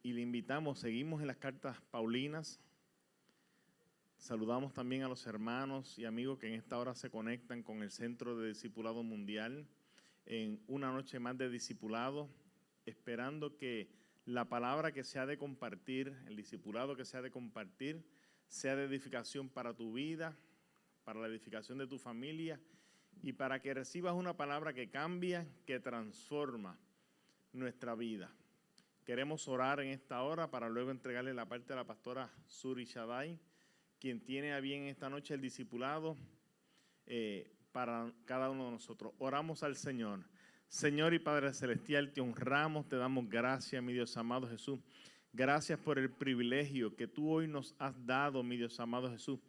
y le invitamos, seguimos en las cartas paulinas. Saludamos también a los hermanos y amigos que en esta hora se conectan con el Centro de Discipulado Mundial en una noche más de discipulado, esperando que la palabra que se ha de compartir, el discipulado que se ha de compartir, sea de edificación para tu vida, para la edificación de tu familia y para que recibas una palabra que cambia, que transforma nuestra vida. Queremos orar en esta hora para luego entregarle la parte a la pastora Suri Shaddai, quien tiene a bien esta noche el discipulado para cada uno de nosotros. Oramos al Señor. Señor y Padre Celestial, te honramos, te damos gracias, mi Dios amado Jesús. Gracias por el privilegio que tú hoy nos has dado, mi Dios amado Jesús,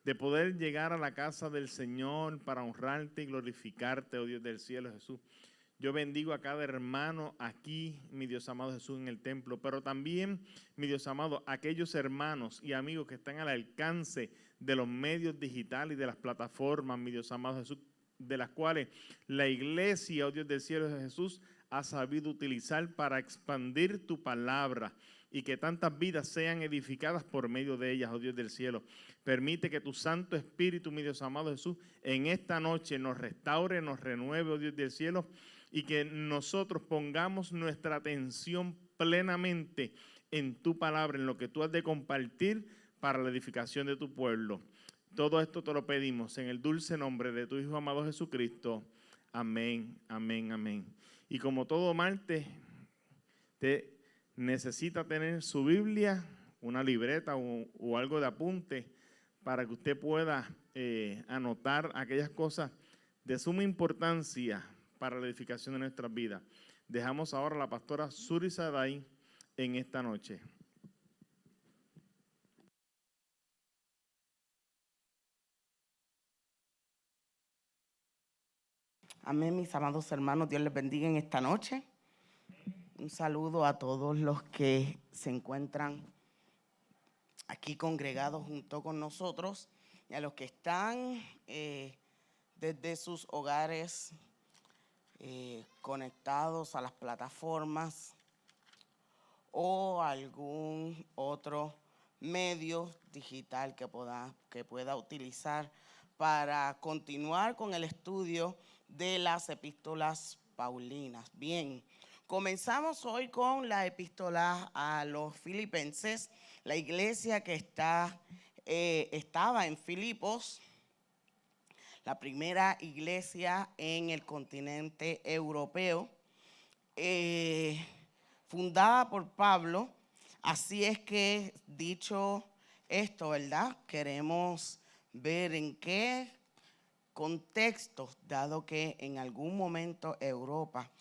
de poder llegar a la casa del Señor para honrarte y glorificarte, oh Dios del cielo, Jesús. Yo bendigo a cada hermano aquí, mi Dios amado Jesús, en el templo, pero también, mi Dios amado, aquellos hermanos y amigos que están al alcance de los medios digitales y de las plataformas, mi Dios amado Jesús, de las cuales la iglesia, oh Dios del cielo, Jesús, ha sabido utilizar para expandir tu palabra y que tantas vidas sean edificadas por medio de ellas, oh Dios del cielo. Permite que tu Santo Espíritu, mi Dios amado Jesús, en esta noche nos restaure, nos renueve, oh Dios del cielo, y que nosotros pongamos nuestra atención plenamente en tu palabra, en lo que tú has de compartir para la edificación de tu pueblo. Todo esto te lo pedimos en el dulce nombre de tu Hijo amado Jesucristo. Amén, amén, amén. Y como todo martes, te necesita tener su Biblia, una libreta o algo de apunte para que usted pueda anotar aquellas cosas de suma importancia para la edificación de nuestras vidas. Dejamos ahora a la pastora Suri Shaddai en esta noche. Amén, mis amados hermanos, Dios les bendiga en esta noche. Un saludo a todos los que se encuentran aquí congregados junto con nosotros y a los que están desde sus hogares conectados a las plataformas o algún otro medio digital que pueda utilizar para continuar con el estudio de las epístolas paulinas. Bien, comenzamos hoy con la epístola a los Filipenses, la iglesia que estaba en Filipos, la primera iglesia en el continente europeo, fundada por Pablo. Así es que, dicho esto, ¿verdad? Queremos ver en qué contexto, dado que en algún momento Europa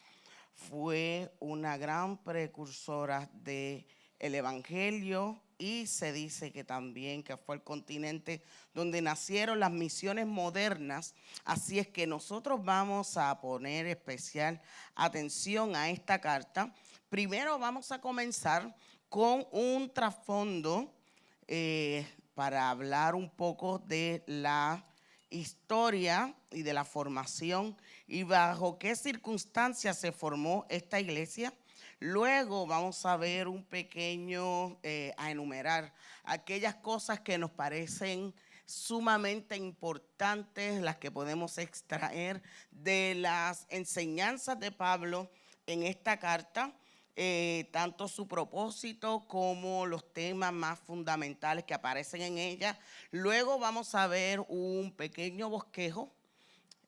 fue una gran precursora del evangelio y se dice que también que fue el continente donde nacieron las misiones modernas. Así es que nosotros vamos a poner especial atención a esta carta. Primero vamos a comenzar con un trasfondo para hablar un poco de la historia y de la formación y bajo qué circunstancias se formó esta iglesia. Luego vamos a ver un pequeño, a enumerar aquellas cosas que nos parecen sumamente importantes, las que podemos extraer de las enseñanzas de Pablo en esta carta. Tanto su propósito como los temas más fundamentales que aparecen en ella. Luego vamos a ver un pequeño bosquejo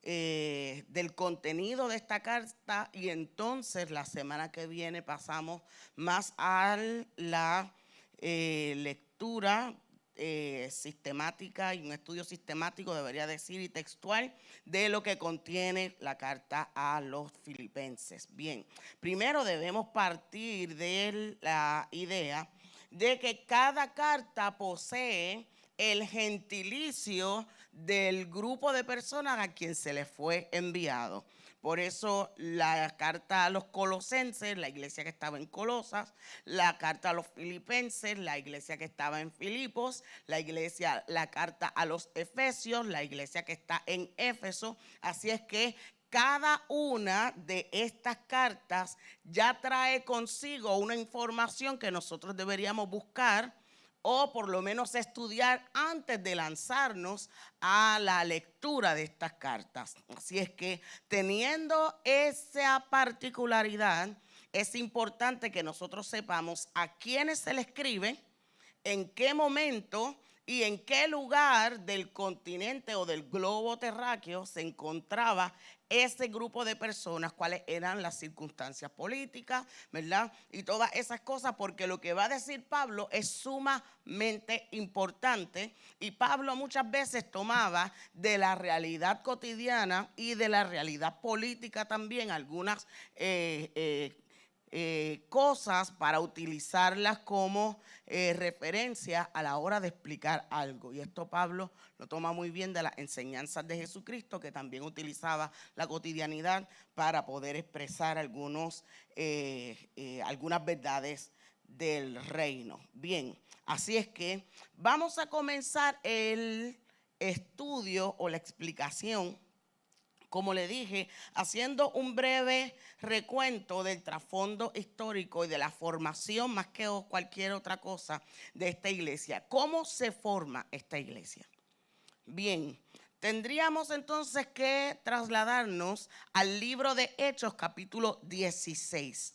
del contenido de esta carta y entonces la semana que viene pasamos más a la lectura sistemática y un estudio sistemático, debería decir, y textual de lo que contiene la carta a los Filipenses. Bien, primero debemos partir de la idea de que cada carta posee el gentilicio del grupo de personas a quien se les fue enviado. Por eso la carta a los colosenses, la iglesia que estaba en Colosas, la carta a los filipenses, la iglesia que estaba en Filipos, la carta a los efesios, la iglesia que está en Éfeso. Así es que cada una de estas cartas ya trae consigo una información que nosotros deberíamos buscar o por lo menos estudiar antes de lanzarnos a la lectura de estas cartas. Así es que teniendo esa particularidad, es importante que nosotros sepamos a quiénes se le escribe, en qué momento y en qué lugar del continente o del globo terráqueo se encontraba ese grupo de personas, cuáles eran las circunstancias políticas, ¿verdad? Y todas esas cosas, porque lo que va a decir Pablo es sumamente importante, y Pablo muchas veces tomaba de la realidad cotidiana y de la realidad política también algunas cosas para utilizarlas como referencia a la hora de explicar algo. Y esto Pablo lo toma muy bien de las enseñanzas de Jesucristo, que también utilizaba la cotidianidad para poder expresar algunas verdades del reino. Bien, así es que vamos a comenzar el estudio o la explicación, como le dije, haciendo un breve recuento del trasfondo histórico y de la formación más que cualquier otra cosa de esta iglesia. ¿Cómo se forma esta iglesia? Bien, tendríamos entonces que trasladarnos al libro de Hechos, capítulo 16.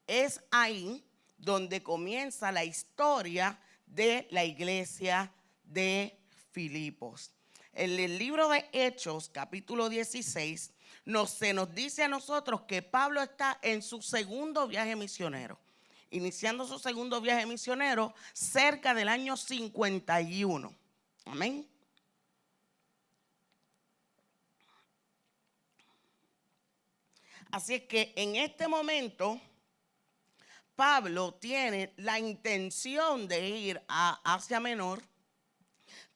Es ahí donde comienza la historia de la iglesia de Filipos. En el libro de Hechos, capítulo 16, se nos dice a nosotros que Pablo está en su segundo viaje misionero, iniciando su segundo viaje misionero cerca del año 51. Amén. Así es que en este momento Pablo tiene la intención de ir a Asia Menor,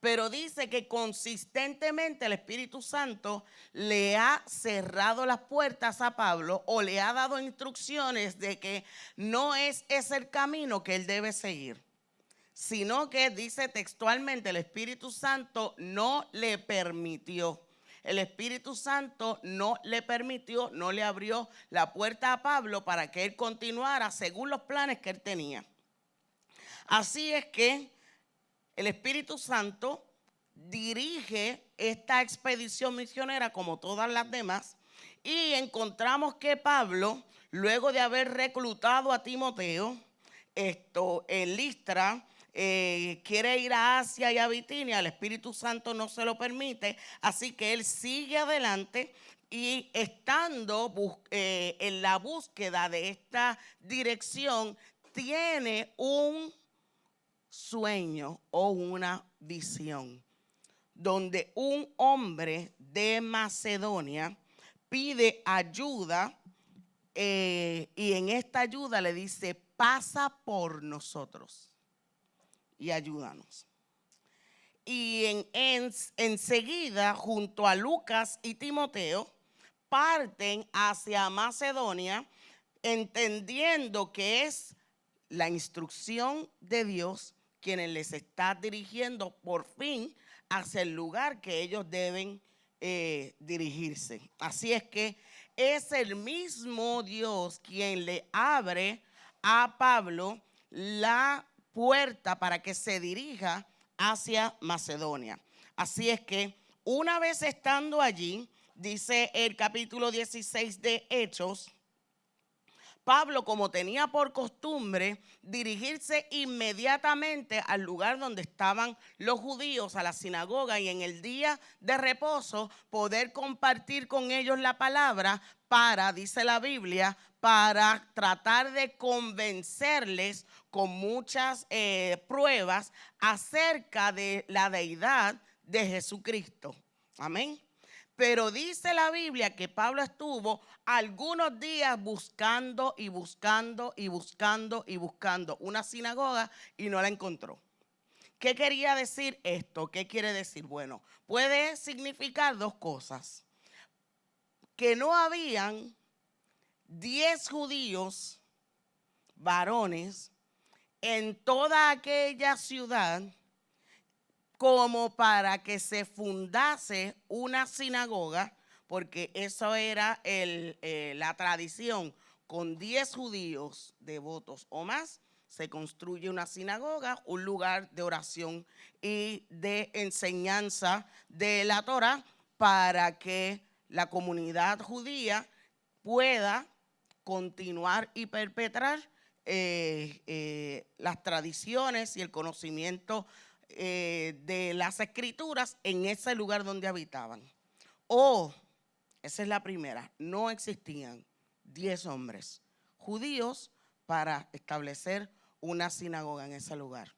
pero dice que consistentemente el Espíritu Santo le ha cerrado las puertas a Pablo o le ha dado instrucciones de que no es ese el camino que él debe seguir, sino que dice textualmente el Espíritu Santo no le permitió. El Espíritu Santo no le permitió, no le abrió la puerta a Pablo para que él continuara según los planes que él tenía. Así es que el Espíritu Santo dirige esta expedición misionera como todas las demás, y encontramos que Pablo, luego de haber reclutado a Timoteo, en Listra, quiere ir a Asia y a Bitinia. El Espíritu Santo no se lo permite, así que él sigue adelante y estando en la búsqueda de esta dirección, tiene un sueño o una visión donde un hombre de Macedonia pide ayuda, y en esta ayuda le dice: pasa por nosotros y ayúdanos. Y enseguida, junto a Lucas y Timoteo, parten hacia Macedonia, entendiendo que es la instrucción de Dios quienes les está dirigiendo por fin hacia el lugar que ellos deben dirigirse. Así es que es el mismo Dios quien le abre a Pablo la puerta para que se dirija hacia Macedonia. Así es que una vez estando allí, dice el capítulo 16 de Hechos, Pablo, como tenía por costumbre dirigirse inmediatamente al lugar donde estaban los judíos, a la sinagoga, y en el día de reposo poder compartir con ellos la palabra para, dice la Biblia, para tratar de convencerles con muchas pruebas acerca de la deidad de Jesucristo. Amén. Pero dice la Biblia que Pablo estuvo algunos días buscando y buscando y buscando y buscando una sinagoga y no la encontró. ¿Qué quería decir esto? ¿Qué quiere decir? Bueno, puede significar dos cosas. Que no habían 10 judíos, varones, en toda aquella ciudad como para que se fundase una sinagoga, porque eso era la tradición. Con 10 judíos devotos o más, se construye una sinagoga, un lugar de oración y de enseñanza de la Torá para que la comunidad judía pueda continuar y perpetrar las tradiciones y el conocimiento de las escrituras en ese lugar donde habitaban. Esa es la primera, no existían 10 hombres judíos para establecer una sinagoga en ese lugar.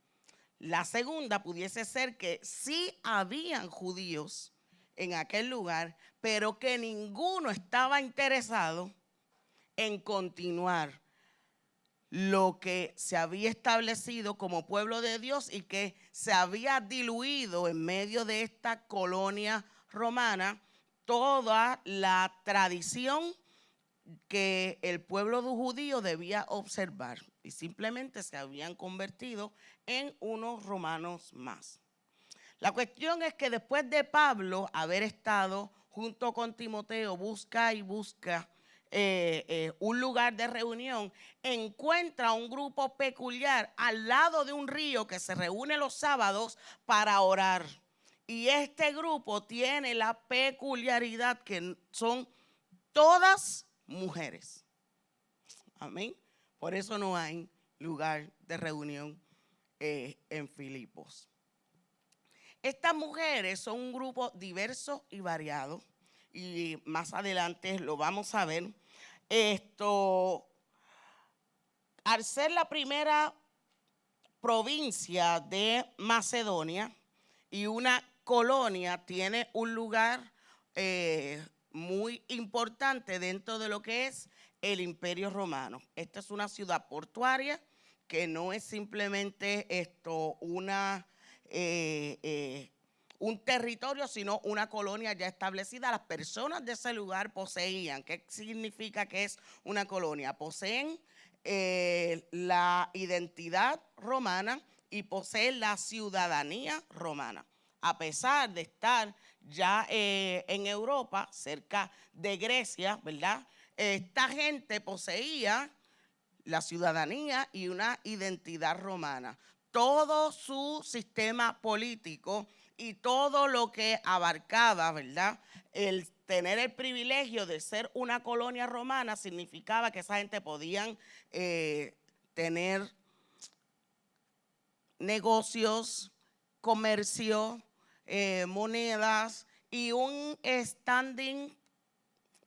La segunda pudiese ser que sí habían judíos en aquel lugar, pero que ninguno estaba interesado en continuar lo que se había establecido como pueblo de Dios y que se había diluido en medio de esta colonia romana toda la tradición que el pueblo judío debía observar y simplemente se habían convertido en unos romanos más. La cuestión es que después de Pablo haber estado junto con Timoteo, busca un lugar de reunión, encuentra un grupo peculiar al lado de un río que se reúne los sábados para orar. Y este grupo tiene la peculiaridad que son todas mujeres. Amén. Por eso no hay lugar de reunión en Filipos. Estas mujeres son un grupo diverso y variado, y más adelante lo vamos a ver. Al ser la primera provincia de Macedonia y una colonia, tiene un lugar muy importante dentro de lo que es el Imperio Romano. Esta es una ciudad portuaria que no es simplemente un territorio, sino una colonia ya establecida. Las personas de ese lugar poseían, ¿qué significa que es una colonia? Poseen la identidad romana y poseen la ciudadanía romana. A pesar de estar ya en Europa, cerca de Grecia, ¿verdad? Esta gente poseía la ciudadanía y una identidad romana. Todo su sistema político y todo lo que abarcaba, ¿verdad? El tener el privilegio de ser una colonia romana significaba que esa gente podían tener negocios, comercio, monedas y un standing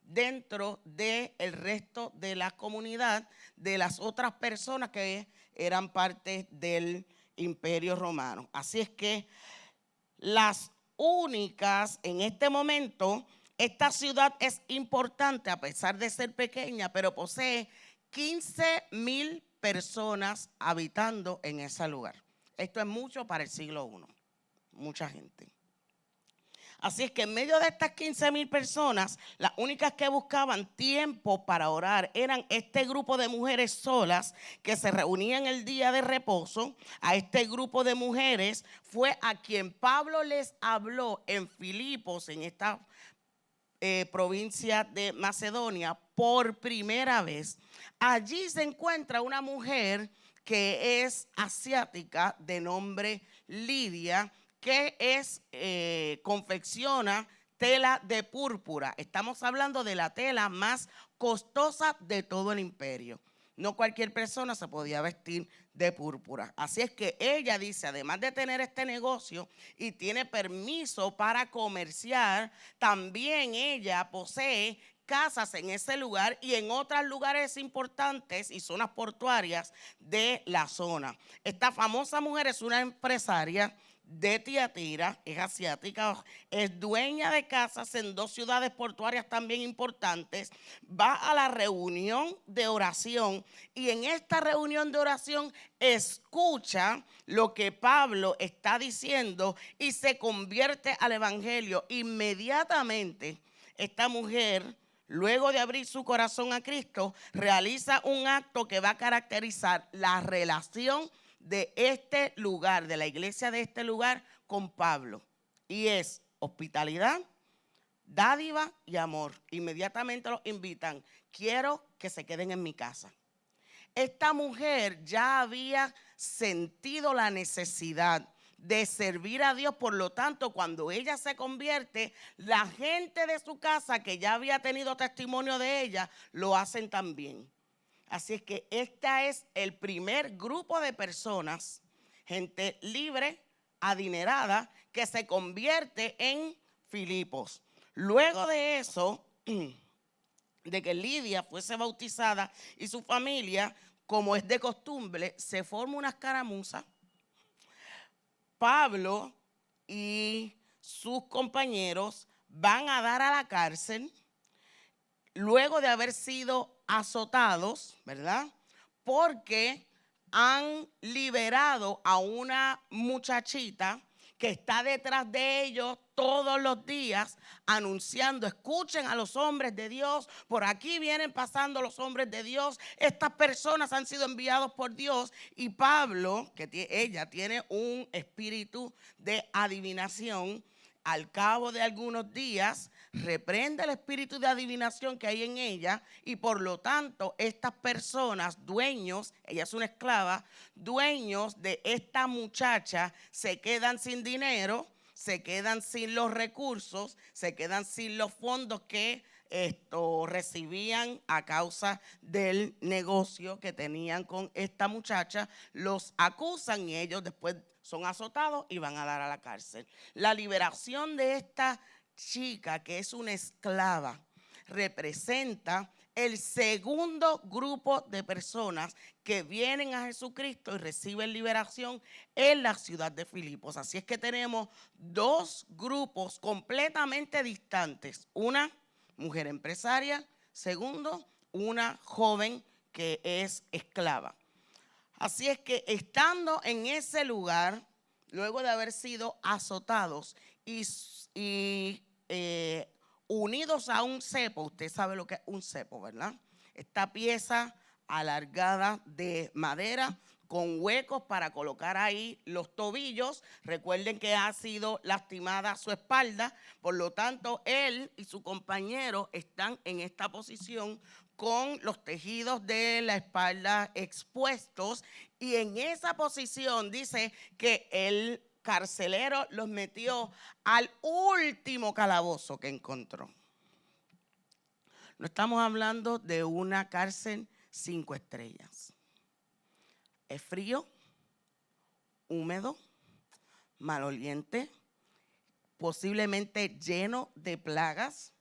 dentro del resto de la comunidad, de las otras personas que eran parte del Imperio Romano. Así es que las únicas en este momento, esta ciudad es importante a pesar de ser pequeña, pero posee 15,000 personas habitando en ese lugar. Esto es mucho para el siglo I, mucha gente. Así es que en medio de estas 15,000 personas, las únicas que buscaban tiempo para orar eran este grupo de mujeres solas que se reunían el día de reposo. A este grupo de mujeres fue a quien Pablo les habló en Filipos, en esta provincia de Macedonia, por primera vez. Allí se encuentra una mujer que es asiática de nombre Lidia, que confecciona tela de púrpura. Estamos hablando de la tela más costosa de todo el imperio. No cualquier persona se podía vestir de púrpura. Así es que ella dice, además de tener este negocio y tiene permiso para comerciar, también ella posee casas en ese lugar y en otros lugares importantes y zonas portuarias de la zona. Esta famosa mujer es una empresaria de Tiatira, es asiática, es dueña de casas en 2 ciudades portuarias también importantes, va a la reunión de oración y en esta reunión de oración escucha lo que Pablo está diciendo y se convierte al evangelio. Inmediatamente esta mujer, luego de abrir su corazón a Cristo, realiza un acto que va a caracterizar la relación de este lugar, de la iglesia de este lugar con Pablo, y es hospitalidad, dádiva y amor. Inmediatamente los invitan, quiero que se queden en mi casa. Esta mujer ya había sentido la necesidad de servir a Dios, por lo tanto, cuando ella se convierte, la gente de su casa que ya había tenido testimonio de ella, lo hacen también. Así es que este es el primer grupo de personas, gente libre, adinerada, que se convierte en Filipos. Luego de eso, de que Lidia fuese bautizada y su familia, como es de costumbre, se forma una escaramuza. Pablo y sus compañeros van a dar a la cárcel luego de haber sido azotados, ¿verdad? Porque han liberado a una muchachita que está detrás de ellos todos los días anunciando, escuchen a los hombres de Dios, por aquí vienen pasando los hombres de Dios, estas personas han sido enviados por Dios. Y Pablo, ella tiene un espíritu de adivinación, al cabo de algunos días reprende el espíritu de adivinación que hay en ella y por lo tanto estas personas, dueños, ella es una esclava, dueños de esta muchacha, se quedan sin dinero, se quedan sin los recursos, se quedan sin los fondos que recibían a causa del negocio que tenían con esta muchacha, los acusan y ellos después son azotados y van a dar a la cárcel. La liberación de esta chica, que es una esclava, representa el segundo grupo de personas que vienen a Jesucristo y reciben liberación en la ciudad de Filipos. Así es que tenemos dos grupos completamente distantes. Una mujer empresaria, segundo, una joven que es esclava. Así es que estando en ese lugar, luego de haber sido azotados y unidos a un cepo, usted sabe lo que es un cepo, ¿verdad? Esta pieza alargada de madera con huecos para colocar ahí los tobillos. Recuerden que ha sido lastimada su espalda, por lo tanto él y su compañero están en esta posición con los tejidos de la espalda expuestos, y en esa posición dice que el carcelero los metió al último calabozo que encontró. No estamos hablando de una cárcel 5 estrellas. Es frío, húmedo, maloliente, posiblemente lleno de plagas.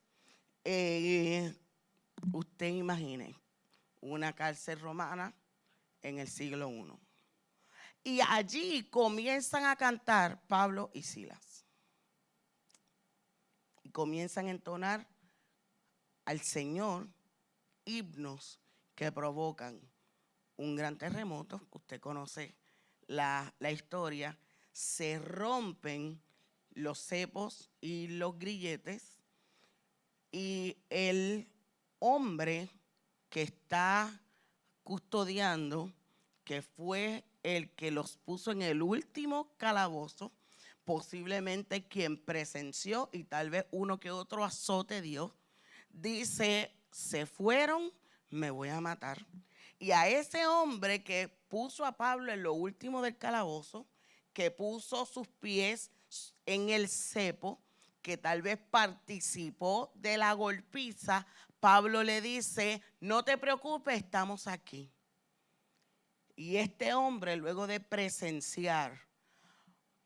Usted imagine una cárcel romana en el siglo I. Y allí comienzan a cantar Pablo y Silas. Y comienzan a entonar al Señor himnos que provocan un gran terremoto. Usted conoce la historia. Se rompen los cepos y los grilletes. Y el hombre que está custodiando, que fue el que los puso en el último calabozo, posiblemente quien presenció y tal vez uno que otro azote dio, dice, se fueron, me voy a matar. Y a ese hombre que puso a Pablo en lo último del calabozo, que puso sus pies en el cepo, que tal vez participó de la golpiza, Pablo le dice, no te preocupes, estamos aquí. Y este hombre, luego de presenciar,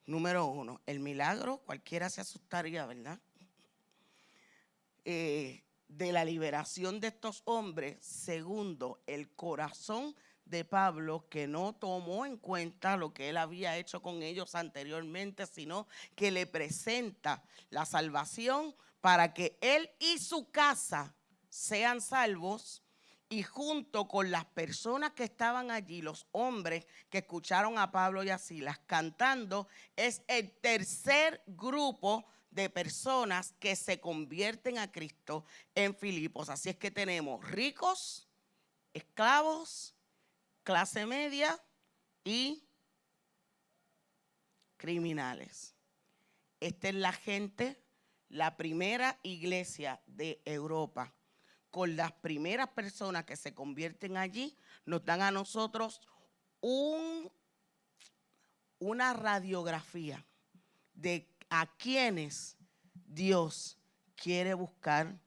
número 1, el milagro, cualquiera se asustaría, ¿verdad? De la liberación de estos hombres. Segundo, el corazón de Pablo, que no tomó en cuenta lo que él había hecho con ellos anteriormente, sino que le presenta la salvación para que él y su casa sean salvos. Y junto con las personas que estaban allí, los hombres que escucharon a Pablo y a Silas cantando, es el tercer grupo de personas que se convierten a Cristo en Filipos. Así es que tenemos ricos, esclavos, clase media y criminales. Esta es la gente la primera iglesia de Europa, con las primeras personas que se convierten allí, nos dan a nosotros una radiografía de a quienes Dios quiere buscar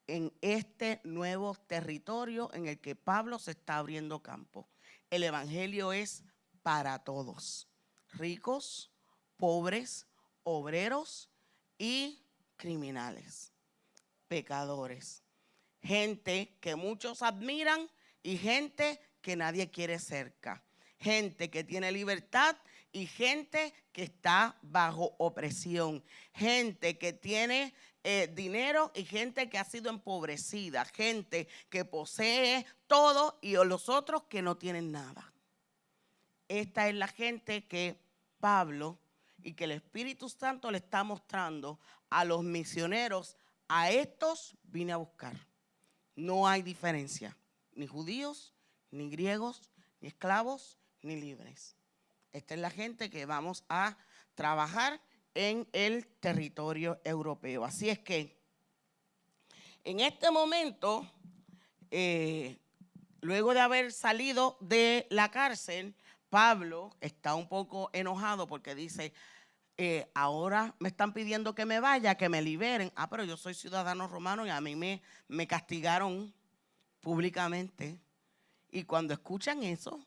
en este nuevo territorio en el que Pablo se está abriendo campo. El evangelio es para todos, ricos, pobres, obreros y criminales, pecadores, gente que muchos admiran y gente que nadie quiere cerca, gente que tiene libertad y gente que está bajo opresión, gente que tiene dinero y gente que ha sido empobrecida, gente que posee todo y los otros que no tienen nada. Esta es la gente que Pablo y que el Espíritu Santo le está mostrando a los misioneros. A estos vine a buscar. No hay diferencia, ni judíos, ni griegos, ni esclavos, ni libres. Esta es la gente que vamos a trabajar en el territorio europeo. Así es que en este momento, luego de haber salido de la cárcel, Pablo está un poco enojado porque dice, ahora me están pidiendo que me vaya, que me liberen. Pero yo soy ciudadano romano y a mí me castigaron públicamente. Y cuando escuchan eso,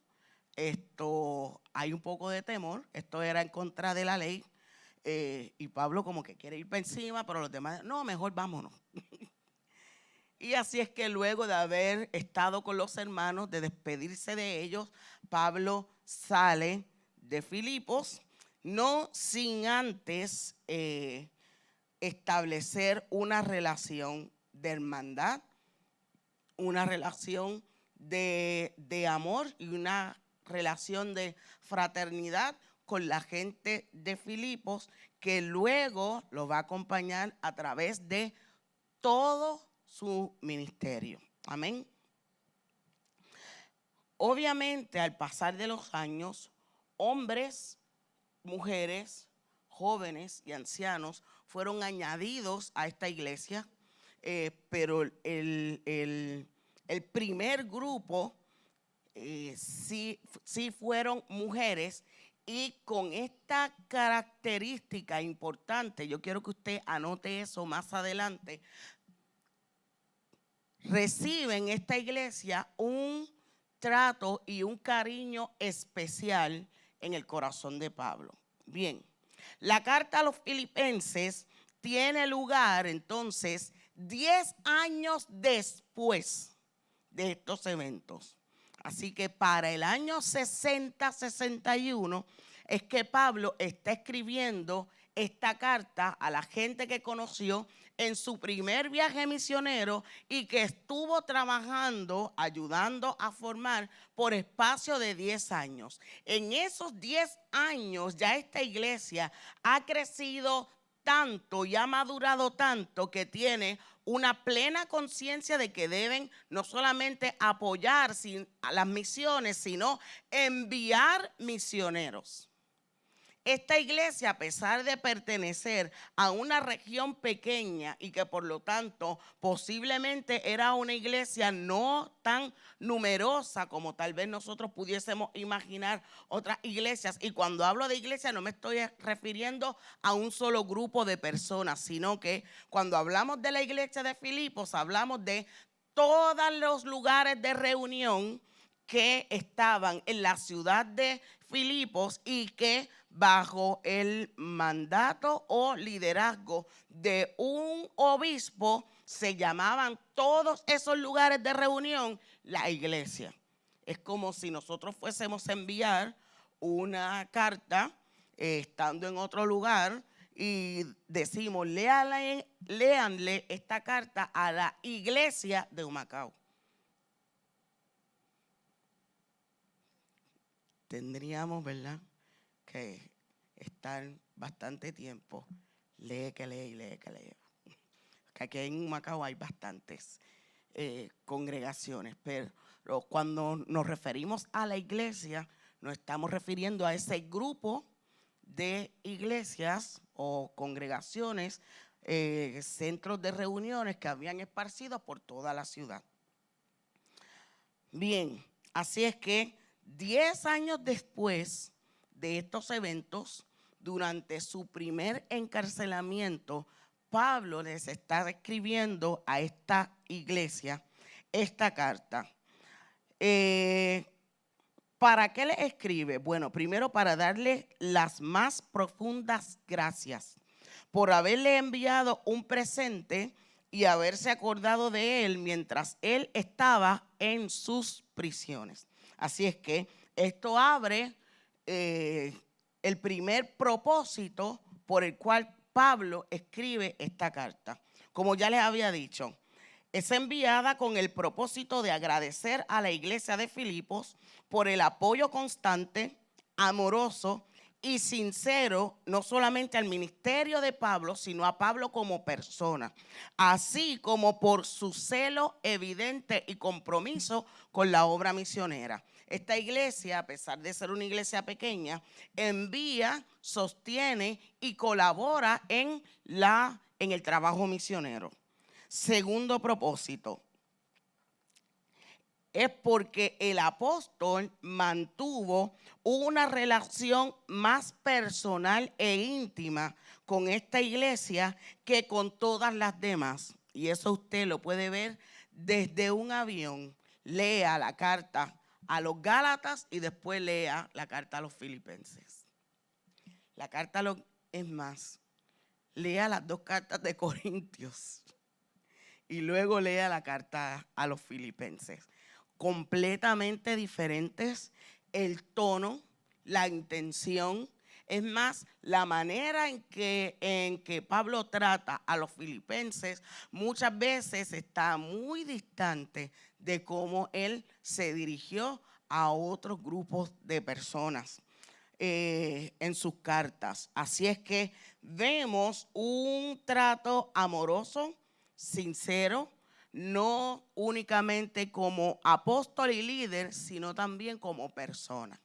hay un poco de temor. Esto era en contra de la ley. Y Pablo como que quiere ir para encima, pero los demás, no, mejor vámonos. Y así es que luego de haber estado con los hermanos, de despedirse de ellos, Pablo sale de Filipos, no sin antes establecer una relación de hermandad, una relación de amor y una relación de fraternidad con la gente de Filipos, que luego lo va a acompañar a través de todo su ministerio. Amén. Obviamente, al pasar de los años, hombres, mujeres, jóvenes y ancianos fueron añadidos a esta iglesia, pero el primer grupo sí fueron mujeres. Y con esta característica importante, yo quiero que usted anote eso más adelante, reciben esta iglesia un trato y un cariño especial en el corazón de Pablo. Bien, la carta a los filipenses tiene lugar entonces 10 años después de estos eventos. Así que para el año 60-61 es que Pablo está escribiendo esta carta a la gente que conoció en su primer viaje misionero y que estuvo trabajando, ayudando a formar por espacio de 10 años. En esos 10 años ya esta iglesia ha crecido tanto y ha madurado tanto que tiene una plena conciencia de que deben no solamente apoyar a las misiones, sino enviar misioneros. Esta iglesia, a pesar de pertenecer a una región pequeña y que por lo tanto posiblemente era una iglesia no tan numerosa como tal vez nosotros pudiésemos imaginar otras iglesias, y cuando hablo de iglesia no me estoy refiriendo a un solo grupo de personas, sino que cuando hablamos de la iglesia de Filipos hablamos de todos los lugares de reunión que estaban en la ciudad de Filipos y que bajo el mandato o liderazgo de un obispo se llamaban todos esos lugares de reunión la iglesia. Es como si nosotros fuésemos a enviar una carta estando en otro lugar y decimos, léanle esta carta a la iglesia de Humacao. Tendríamos, ¿verdad?, que estar bastante tiempo. Lee que lee. Que aquí en Humacao hay bastantes congregaciones, pero cuando nos referimos a la iglesia, nos estamos refiriendo a ese grupo de iglesias o congregaciones centros de reuniones que habían esparcidos por toda la ciudad. Bien, así es que 10 años después de estos eventos, durante su primer encarcelamiento, Pablo les está escribiendo a esta iglesia esta carta. ¿Para qué le escribe? Bueno, primero para darle las más profundas gracias por haberle enviado un presente y haberse acordado de él mientras él estaba en sus prisiones. Así es que esto abre el primer propósito por el cual Pablo escribe esta carta. Como ya les había dicho, es enviada con el propósito de agradecer a la iglesia de Filipos por el apoyo constante, amoroso y sincero, no solamente al ministerio de Pablo, sino a Pablo como persona, así como por su celo evidente y compromiso con la obra misionera. Esta iglesia, a pesar de ser una iglesia pequeña, envía, sostiene y colabora en el trabajo misionero. Segundo propósito, es porque el apóstol mantuvo una relación más personal e íntima con esta iglesia que con todas las demás. Y eso usted lo puede ver desde un avión. Lea la carta a los Gálatas y después lea la carta a los Filipenses. La carta es más, lea las 2 cartas de Corintios y luego lea la carta a los Filipenses. Completamente diferentes el tono, la intención, es más, la manera en que Pablo trata a los filipenses muchas veces está muy distante de cómo él se dirigió a otros grupos de personas en sus cartas. Así es que vemos un trato amoroso, sincero, no únicamente como apóstol y líder, sino también como persona.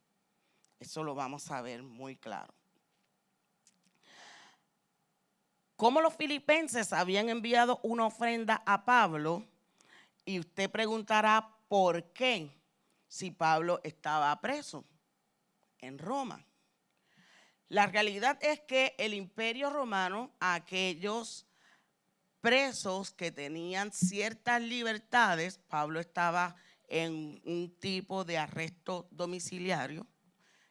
Eso lo vamos a ver muy claro. Como los filipenses habían enviado una ofrenda a Pablo, y usted preguntará por qué, si Pablo estaba preso en Roma. La realidad es que el Imperio Romano, aquellos presos que tenían ciertas libertades, Pablo estaba en un tipo de arresto domiciliario.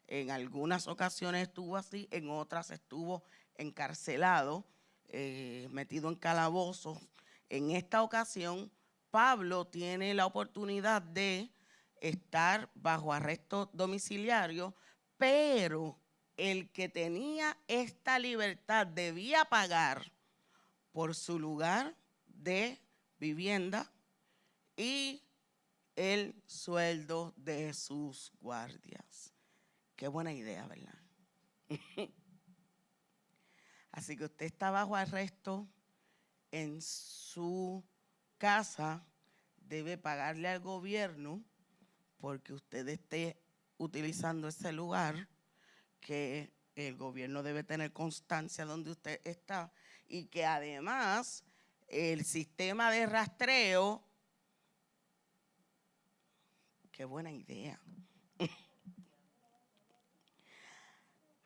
En algunas ocasiones estuvo así, en otras estuvo encarcelado, metido en calabozos. En esta ocasión, Pablo tiene la oportunidad de estar bajo arresto domiciliario, pero el que tenía esta libertad debía pagar por su lugar de vivienda y el sueldo de sus guardias. Qué buena idea, ¿verdad? Así que usted está bajo arresto en su casa, debe pagarle al gobierno porque usted esté utilizando ese lugar, que el gobierno debe tener constancia donde usted está, y que además el sistema de rastreo, qué buena idea.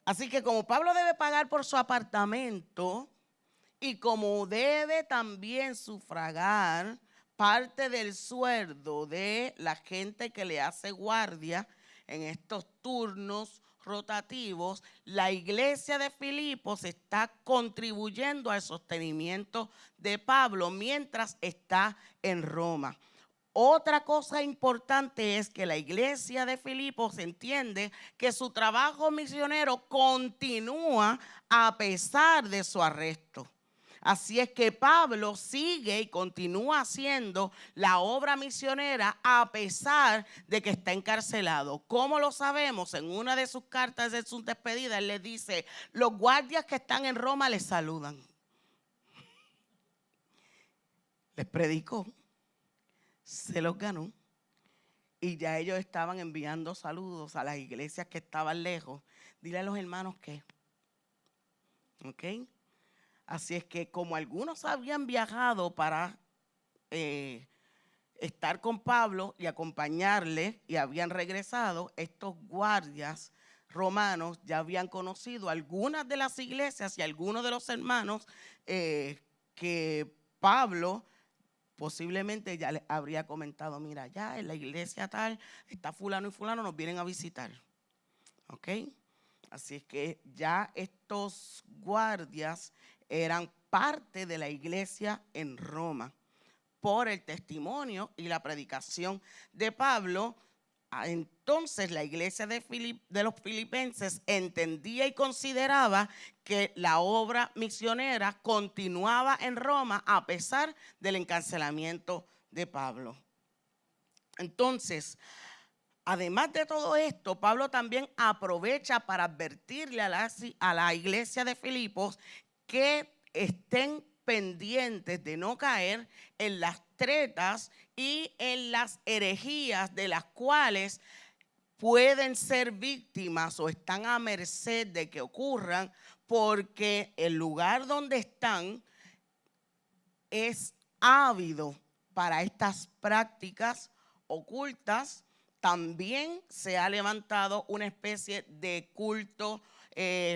Así que como Pablo debe pagar por su apartamento y como debe también sufragar parte del sueldo de la gente que le hace guardia en estos turnos rotativos, la iglesia de Filipos está contribuyendo al sostenimiento de Pablo mientras está en Roma. Otra cosa importante es que la iglesia de Filipos entiende que su trabajo misionero continúa a pesar de su arresto. Así es que Pablo sigue y continúa haciendo la obra misionera a pesar de que está encarcelado. ¿Cómo lo sabemos? En una de sus cartas de su despedida, él les dice: los guardias que están en Roma les saludan. Les predicó, se los ganó, y ya ellos estaban enviando saludos a las iglesias que estaban lejos. Dile a los hermanos que, ¿ok? Así es que como algunos habían viajado para estar con Pablo y acompañarle y habían regresado, estos guardias romanos ya habían conocido algunas de las iglesias y algunos de los hermanos que Pablo posiblemente ya les habría comentado, mira, ya en la iglesia tal está fulano y fulano, nos vienen a visitar. ¿Ok? Así es que ya estos guardias eran parte de la iglesia en Roma. Por el testimonio y la predicación de Pablo, entonces la iglesia de los filipenses entendía y consideraba que la obra misionera continuaba en Roma a pesar del encarcelamiento de Pablo. Entonces, además de todo esto, Pablo también aprovecha para advertirle a la iglesia de Filipos que estén pendientes de no caer en las tretas y en las herejías de las cuales pueden ser víctimas o están a merced de que ocurran, porque el lugar donde están es ávido para estas prácticas ocultas. También se ha levantado una especie de culto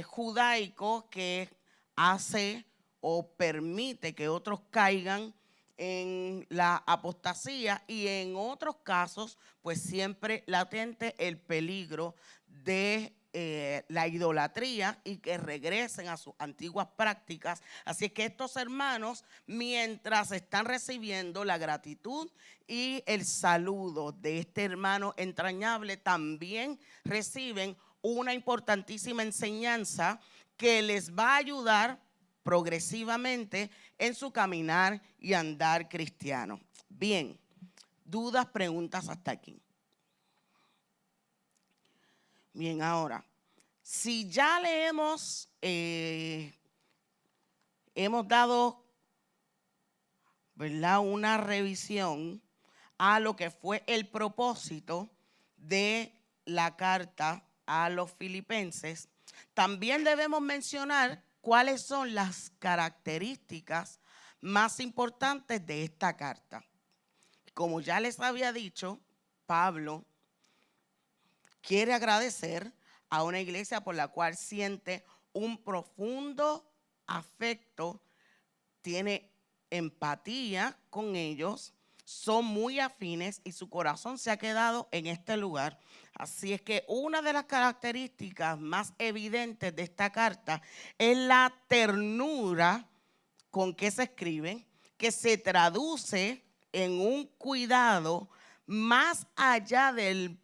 judaico que hace o permite que otros caigan en la apostasía, y en otros casos pues siempre latente el peligro de la idolatría y que regresen a sus antiguas prácticas. Así que estos hermanos, mientras están recibiendo la gratitud y el saludo de este hermano entrañable, también reciben una importantísima enseñanza que les va a ayudar progresivamente en su caminar y andar cristiano. Bien, dudas, preguntas hasta aquí. Bien, ahora, si ya le hemos dado, ¿verdad?, una revisión a lo que fue el propósito de la carta a los filipenses, también debemos mencionar cuáles son las características más importantes de esta carta. Como ya les había dicho, Pablo quiere agradecer a una iglesia por la cual siente un profundo afecto, tiene empatía con ellos, son muy afines y su corazón se ha quedado en este lugar. Así es que una de las características más evidentes de esta carta es la ternura con que se escribe, que se traduce en un cuidado más allá del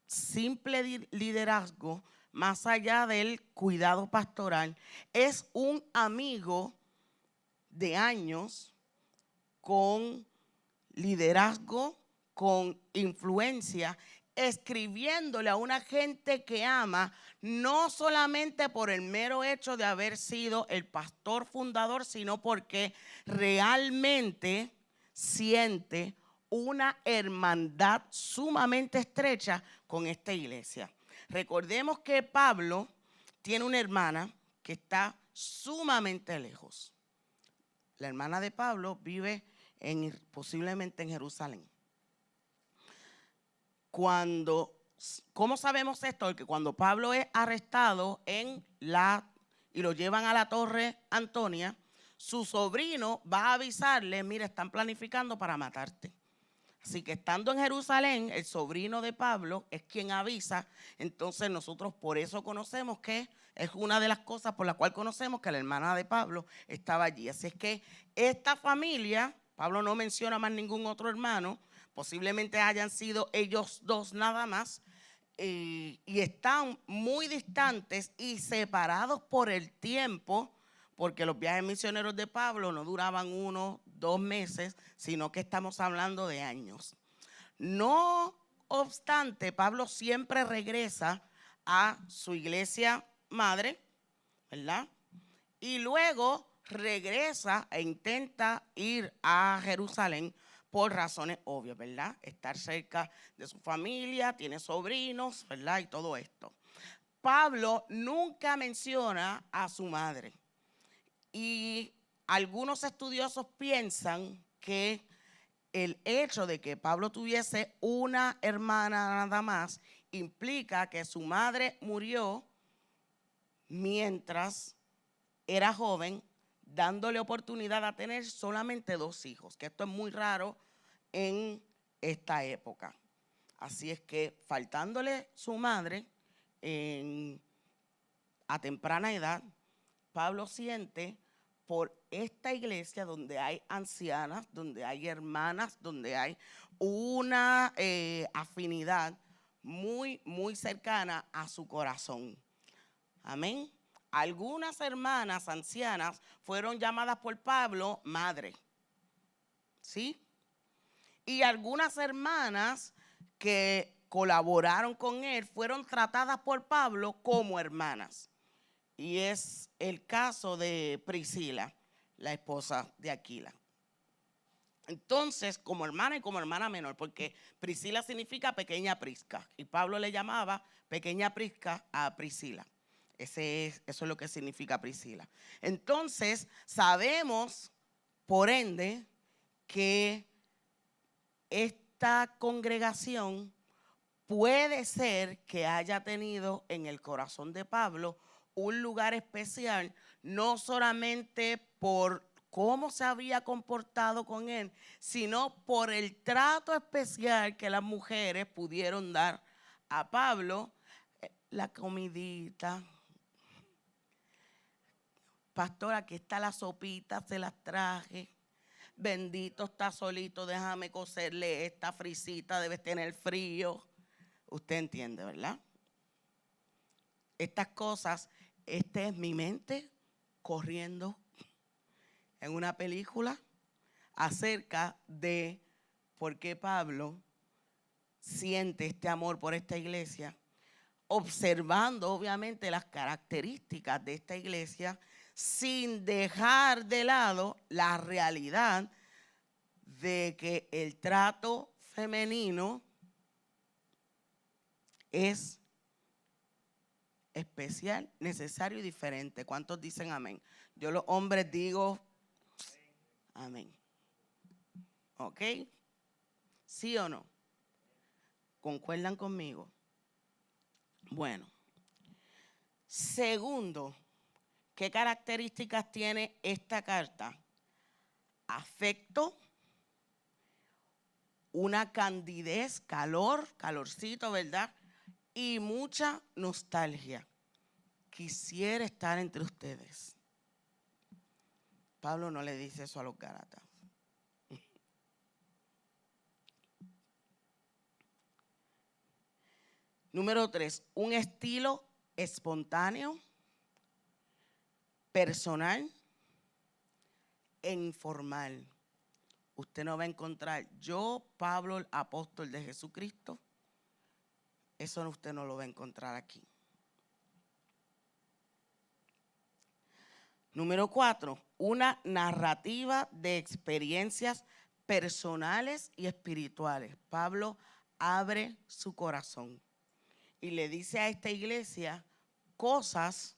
simple liderazgo, más allá del cuidado pastoral. Es un amigo de años con liderazgo, con influencia, escribiéndole a una gente que ama, no solamente por el mero hecho de haber sido el pastor fundador, sino porque realmente siente una hermandad sumamente estrecha con esta iglesia. Recordemos que Pablo tiene una hermana que está sumamente lejos. La hermana de Pablo vive posiblemente en Jerusalén. ¿Cómo sabemos esto? Porque cuando Pablo es arrestado y lo llevan a la Torre Antonia, su sobrino va a avisarle, mira, están planificando para matarte. Así que estando en Jerusalén, el sobrino de Pablo es quien avisa. Entonces nosotros por eso conocemos que es una de las cosas por las cuales conocemos que la hermana de Pablo estaba allí. Así es que esta familia, Pablo no menciona más ningún otro hermano, posiblemente hayan sido ellos dos nada más, y están muy distantes y separados por el tiempo, porque los viajes misioneros de Pablo no duraban 1, 2 meses, sino que estamos hablando de años. No obstante, Pablo siempre regresa a su iglesia madre, ¿verdad? Y luego regresa e intenta ir a Jerusalén por razones obvias, ¿verdad? Estar cerca de su familia, tiene sobrinos, ¿verdad? Y todo esto. Pablo nunca menciona a su madre. Y algunos estudiosos piensan que el hecho de que Pablo tuviese una hermana nada más implica que su madre murió mientras era joven, dándole oportunidad a tener solamente 2 hijos, que esto es muy raro en esta época. Así es que, faltándole su madre a temprana edad, Pablo siente por esta iglesia donde hay ancianas, donde hay hermanas, donde hay una afinidad muy, muy cercana a su corazón. Amén. Algunas hermanas ancianas fueron llamadas por Pablo madre. ¿Sí? Y algunas hermanas que colaboraron con él fueron tratadas por Pablo como hermanas. Y es el caso de Priscila, la esposa de Aquila. Entonces, como hermana y como hermana menor, porque Priscila significa pequeña Prisca, y Pablo le llamaba pequeña Prisca a Priscila. Eso es lo que significa Priscila. Entonces, sabemos, por ende, que esta congregación puede ser que haya tenido en el corazón de Pablo un lugar especial, no solamente por cómo se había comportado con él, sino por el trato especial que las mujeres pudieron dar a Pablo. La comidita. Pastor, aquí está la sopita, se las traje. Bendito, está solito, déjame cocerle esta frisita, debe tener frío. Usted entiende, ¿verdad? Estas cosas, esta es mi mente corriendo en una película acerca de por qué Pablo siente este amor por esta iglesia, observando obviamente las características de esta iglesia, sin dejar de lado la realidad de que el trato femenino es especial, necesario y diferente. ¿Cuántos dicen amén? Yo los hombres digo amén. ¿Ok? ¿Sí o no? ¿Concuerdan conmigo? Bueno. Segundo, ¿qué características tiene esta carta? Afecto, una candidez, calorcito, ¿verdad? Y mucha nostalgia. Quisiera estar entre ustedes. Pablo no le dice eso a los Gálatas. Número 3, un estilo espontáneo, personal e informal. Usted no va a encontrar, yo, Pablo, el apóstol de Jesucristo, eso usted no lo va a encontrar aquí. Número 4, una narrativa de experiencias personales y espirituales. Pablo abre su corazón y le dice a esta iglesia cosas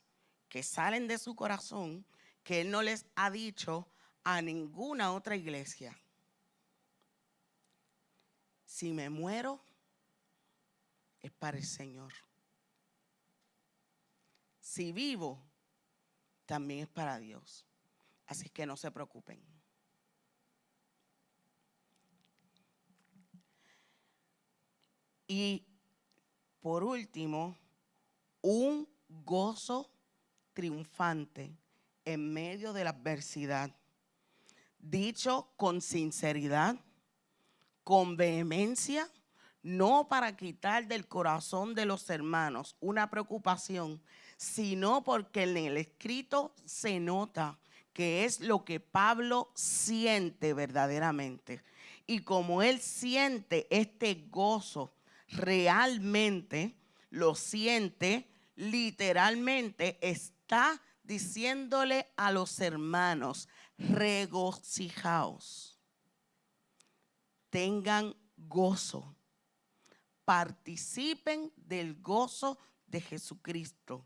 que salen de su corazón que él no les ha dicho a ninguna otra iglesia. Si me muero, es para el Señor. Si vivo, también es para Dios. Así que no se preocupen. Y por último, un gozo triunfante en medio de la adversidad, dicho con sinceridad, con vehemencia, no para quitar del corazón de los hermanos una preocupación, sino porque en el escrito se nota que es lo que Pablo siente verdaderamente. Y como él siente este gozo realmente, lo siente literalmente, está diciéndole a los hermanos, regocijaos, tengan gozo, participen del gozo de Jesucristo.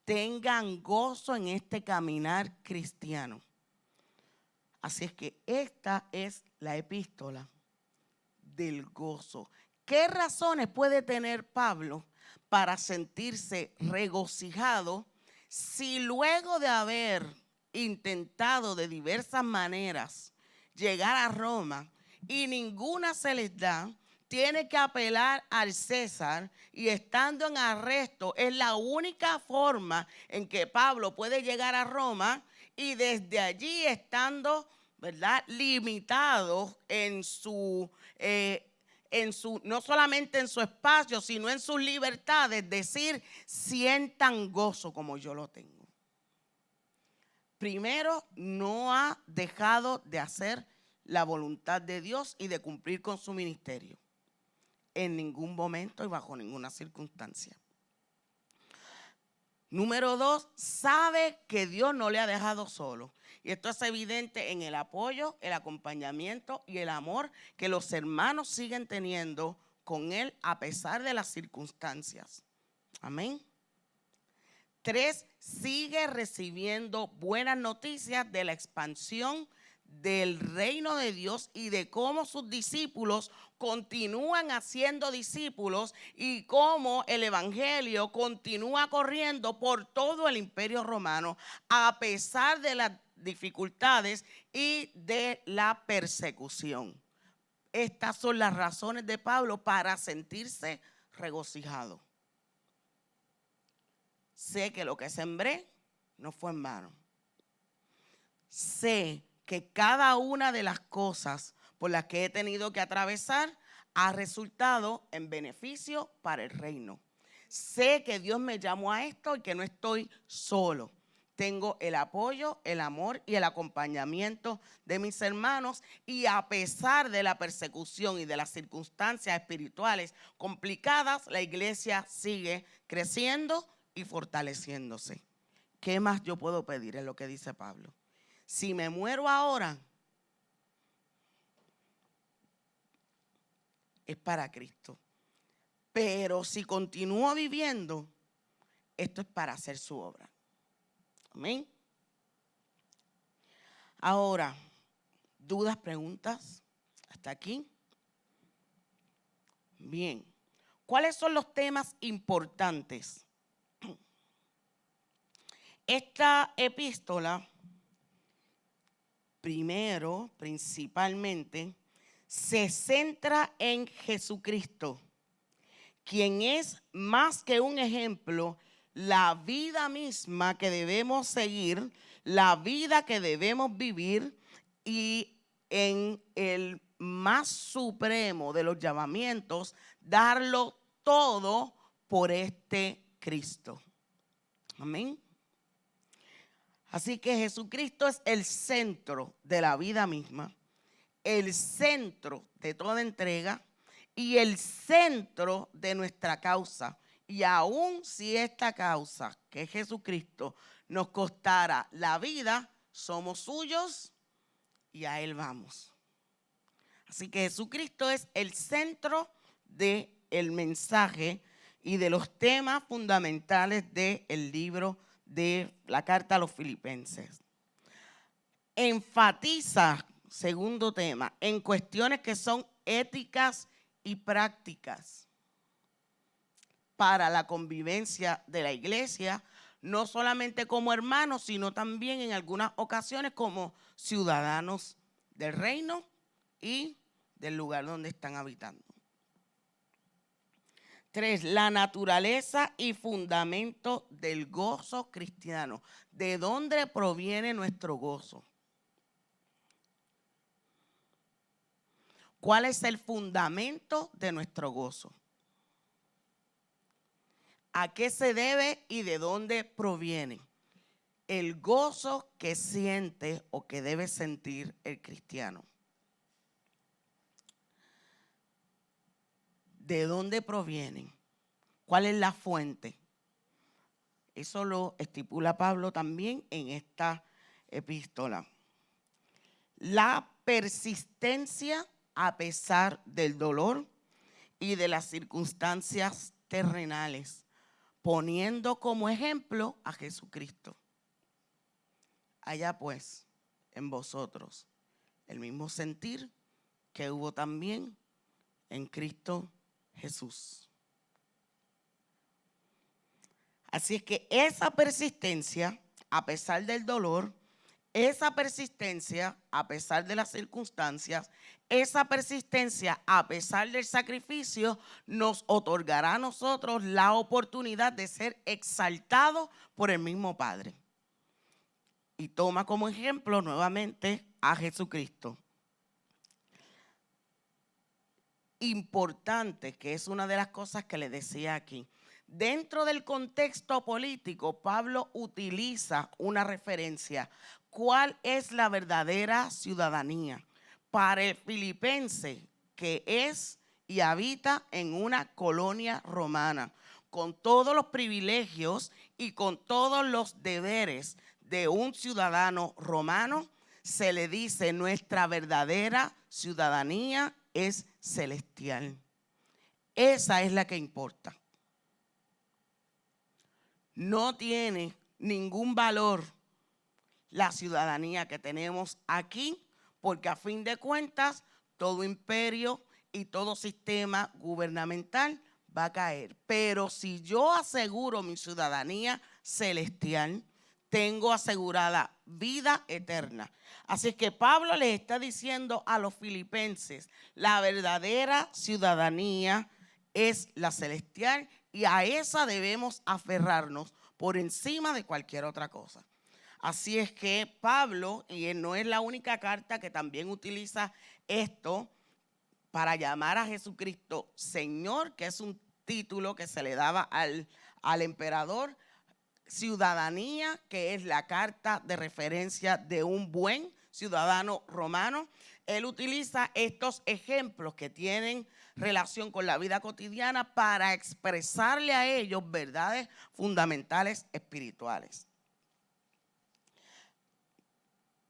tengan gozo en este caminar cristiano. Así es que esta es la epístola del gozo. ¿Qué razones puede tener Pablo para sentirse regocijado si luego de haber intentado de diversas maneras llegar a Roma y ninguna se les da, tiene que apelar al César y estando en arresto es la única forma en que Pablo puede llegar a Roma y desde allí estando, ¿verdad?, limitado no solamente en su espacio, sino en sus libertades, decir, sientan gozo como yo lo tengo. Primero, no ha dejado de hacer la voluntad de Dios y de cumplir con su ministerio en ningún momento y bajo ninguna circunstancia. Número 2, sabe que Dios no le ha dejado solo. Y esto es evidente en el apoyo, el acompañamiento y el amor que los hermanos siguen teniendo con él a pesar de las circunstancias. Amén. 3, sigue recibiendo buenas noticias de la expansión del reino de Dios y de cómo sus discípulos continúan haciendo discípulos y cómo el evangelio continúa corriendo por todo el imperio romano a pesar de las dificultades y de la persecución. Estas son las razones de Pablo para sentirse regocijado. Sé que lo que sembré no fue en vano. Sé que cada una de las cosas por las que he tenido que atravesar ha resultado en beneficio para el reino. Sé que Dios me llamó a esto y que no estoy solo. Tengo el apoyo, el amor y el acompañamiento de mis hermanos y a pesar de la persecución y de las circunstancias espirituales complicadas, la iglesia sigue creciendo y fortaleciéndose. ¿Qué más yo puedo pedir? Es lo que dice Pablo. Si me muero ahora, es para Cristo. Pero si continúo viviendo, esto es para hacer su obra. Amén. Ahora, ¿dudas, preguntas? ¿Hasta aquí? Bien. ¿Cuáles son los temas importantes? Esta epístola, primero, principalmente, se centra en Jesucristo, quien es más que un ejemplo, la vida misma que debemos seguir, la vida que debemos vivir y en el más supremo de los llamamientos, darlo todo por este Cristo. Amén. Así que Jesucristo es el centro de la vida misma, el centro de toda entrega y el centro de nuestra causa. Y aun si esta causa, que es Jesucristo, nos costara la vida, somos suyos y a Él vamos. Así que Jesucristo es el centro del mensaje y de los temas fundamentales del libro de la carta a los Filipenses. Enfatiza, segundo tema, en cuestiones que son éticas y prácticas para la convivencia de la iglesia, no solamente como hermanos, sino también en algunas ocasiones como ciudadanos del reino y del lugar donde están habitando. 3, la naturaleza y fundamento del gozo cristiano. ¿De dónde proviene nuestro gozo? ¿Cuál es el fundamento de nuestro gozo? ¿A qué se debe y de dónde proviene? El gozo que siente o que debe sentir el cristiano. ¿De dónde provienen? ¿Cuál es la fuente? Eso lo estipula Pablo también en esta epístola. La persistencia a pesar del dolor y de las circunstancias terrenales. poniendo como ejemplo a Jesucristo. Haya pues en vosotros el mismo sentir que hubo también en Cristo Jesús. Así es que esa persistencia, a pesar del dolor, esa persistencia, a pesar de las circunstancias, esa persistencia, a pesar del sacrificio, nos otorgará a nosotros la oportunidad de ser exaltados por el mismo Padre. Y toma como ejemplo nuevamente a Jesucristo. Importante, que es una de las cosas que le decía aquí. Dentro del contexto político, Pablo utiliza una referencia. ¿Cuál es la verdadera ciudadanía? Para el filipense, que es y habita en una colonia romana, con todos los privilegios y con todos los deberes de un ciudadano romano, se le dice nuestra verdadera ciudadanía es celestial. Esa es la que importa. No tiene ningún valor la ciudadanía que tenemos aquí, porque a fin de cuentas todo imperio y todo sistema gubernamental va a caer. Pero si yo aseguro mi ciudadanía celestial, tengo asegurada vida eterna. Así es que Pablo les está diciendo a los filipenses, la verdadera ciudadanía es la celestial y a esa debemos aferrarnos por encima de cualquier otra cosa. Así es que Pablo, y él no es la única carta que también utiliza esto para llamar a Jesucristo Señor, que es un título que se le daba al emperador, ciudadanía, que es la carta de referencia de un buen ciudadano romano. Él utiliza estos ejemplos que tienen relación con la vida cotidiana para expresarle a ellos verdades fundamentales espirituales.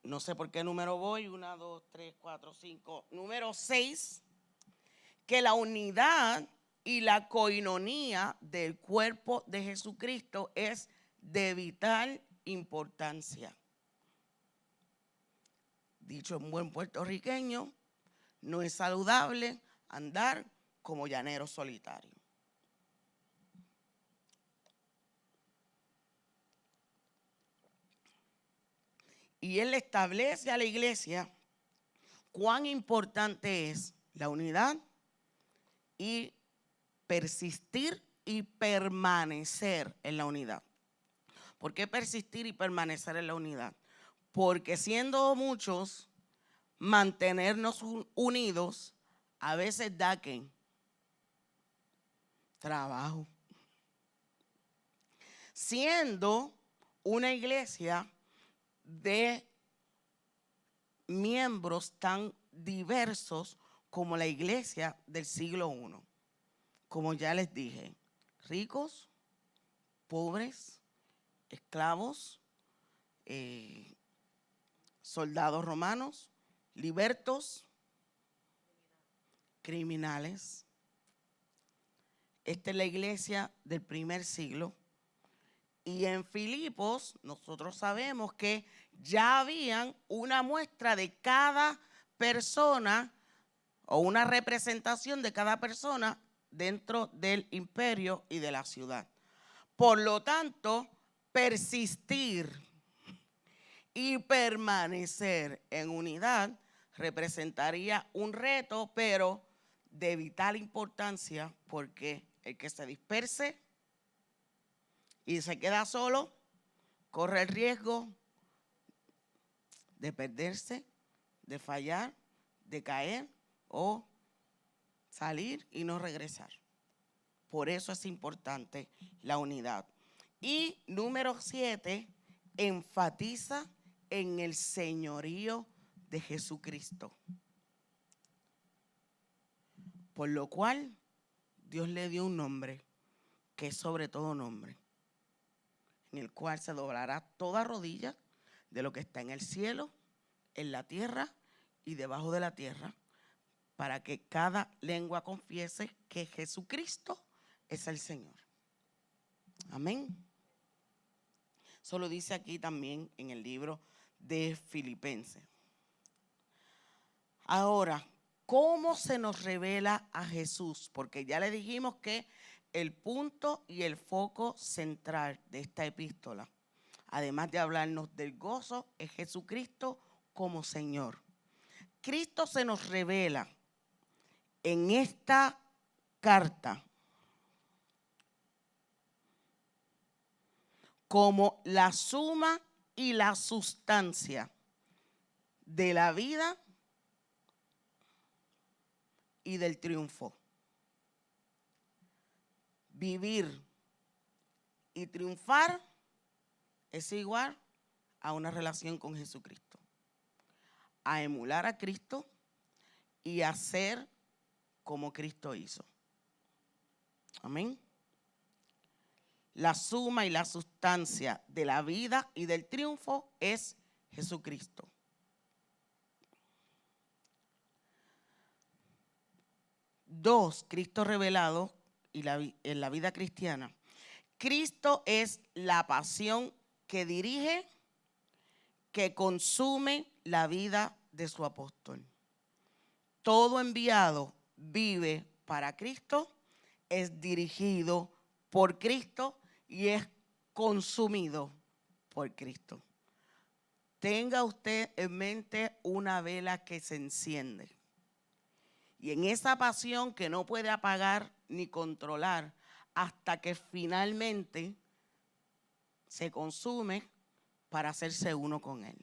No sé por qué número voy, 1, 2, 3, 4, 5. Número 6, que la unidad y la coinonía del cuerpo de Jesucristo es de vital importancia. Dicho en buen puertorriqueño, no es saludable andar como llanero solitario. Y él establece a la iglesia cuán importante es la unidad y persistir y permanecer en la unidad. ¿Por qué persistir y permanecer en la unidad? Porque siendo muchos, mantenernos unidos a veces da ¿qué? Trabajo. Siendo una iglesia de miembros tan diversos como la iglesia del siglo I. Como ya les dije, ricos, pobres, esclavos, soldados romanos, libertos, criminales. Esta es la iglesia del primer siglo. Y en Filipos nosotros sabemos que ya habían una muestra de cada persona o una representación de cada persona dentro del imperio y de la ciudad. Por lo tanto, persistir y permanecer en unidad representaría un reto, pero de vital importancia, porque el que se disperse y se queda solo, corre el riesgo de perderse, de fallar, de caer o salir y no regresar. Por eso es importante la unidad. Y número 7, enfatiza en el señorío de Jesucristo. Por lo cual, Dios le dio un nombre que es sobre todo nombre, en el cual se doblará toda rodilla de lo que está en el cielo, en la tierra y debajo de la tierra, para que cada lengua confiese que Jesucristo es el Señor. Amén. Eso lo dice aquí también en el libro de Filipenses. Ahora, ¿cómo se nos revela a Jesús? Porque ya le dijimos que el punto y el foco central de esta epístola, además de hablarnos del gozo, es Jesucristo como Señor. Cristo se nos revela en esta carta como la suma y la sustancia de la vida y del triunfo. Vivir y triunfar es igual a una relación con Jesucristo, a emular a Cristo y a ser como Cristo hizo. Amén. La suma y la sustancia de la vida y del triunfo es Jesucristo. Dos, Cristo revelado en la vida cristiana. Cristo es la pasión que dirige, que consume la vida de su apóstol. Todo enviado vive para Cristo, es dirigido por Cristo y es consumido por Cristo. Tenga usted en mente una vela que se enciende. Y en esa pasión que no puede apagar ni controlar hasta que finalmente se consume para hacerse uno con Él.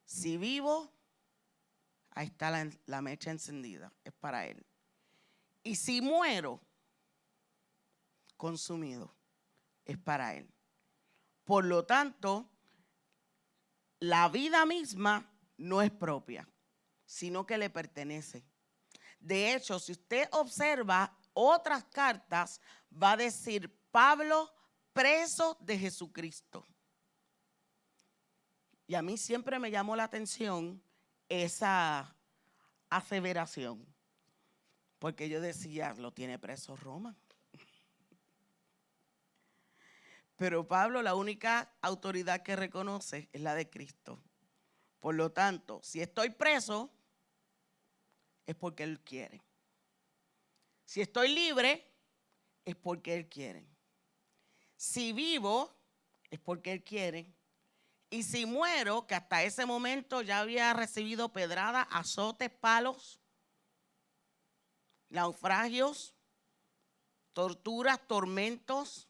Si vivo, ahí está la mecha encendida, es para Él. Y si muero, consumido, es para Él. Por lo tanto, la vida misma no es propia, sino que le pertenece. De hecho, si usted observa otras cartas, va a decir Pablo, preso de Jesucristo. Y a mí siempre me llamó la atención esa aseveración, porque yo decía, lo tiene preso Roma. Pero Pablo, la única autoridad que reconoce es la de Cristo. Por lo tanto, si estoy preso, es porque Él quiere. Si estoy libre, es porque Él quiere. Si vivo, es porque Él quiere. Y si muero, que hasta ese momento ya había recibido pedradas, azotes, palos, naufragios, torturas, tormentos,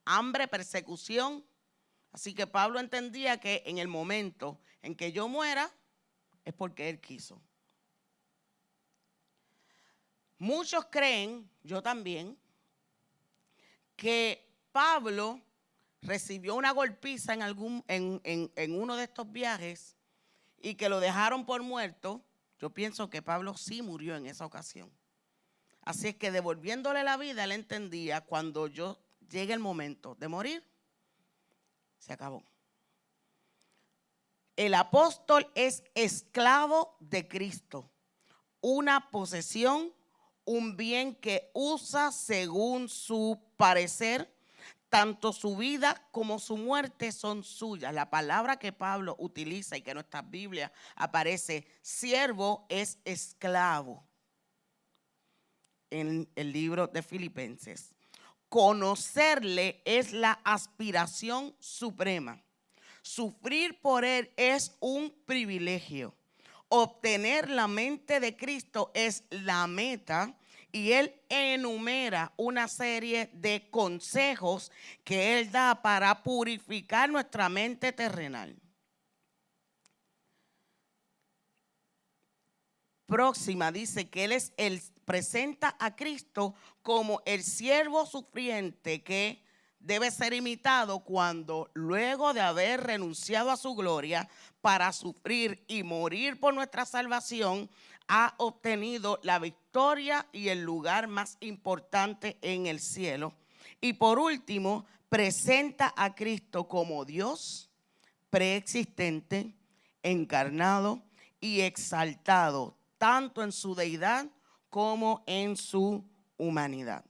hambre, persecución. Así que Pablo entendía que en el momento en que yo muera, es porque Él quiso. Muchos creen, yo también, que Pablo recibió una golpiza en uno de estos viajes y que lo dejaron por muerto. Yo pienso que Pablo sí murió en esa ocasión. Así es que devolviéndole la vida, él entendía, cuando yo llegue el momento de morir, se acabó. El apóstol es esclavo de Cristo, una posesión, un bien que usa según su parecer. Tanto su vida como su muerte son suyas. La palabra que Pablo utiliza y que en nuestras Biblias aparece, siervo, es esclavo en el libro de Filipenses. Conocerle es la aspiración suprema. Sufrir por Él es un privilegio. Obtener la mente de Cristo es la meta. Y Él enumera una serie de consejos que Él da para purificar nuestra mente terrenal. Próxima dice que Él presenta a Cristo como el siervo sufriente que debe ser imitado cuando, luego de haber renunciado a su gloria para sufrir y morir por nuestra salvación, ha obtenido la victoria y el lugar más importante en el cielo. Y por último, presenta a Cristo como Dios preexistente, encarnado y exaltado, tanto en su deidad como en su humanidad.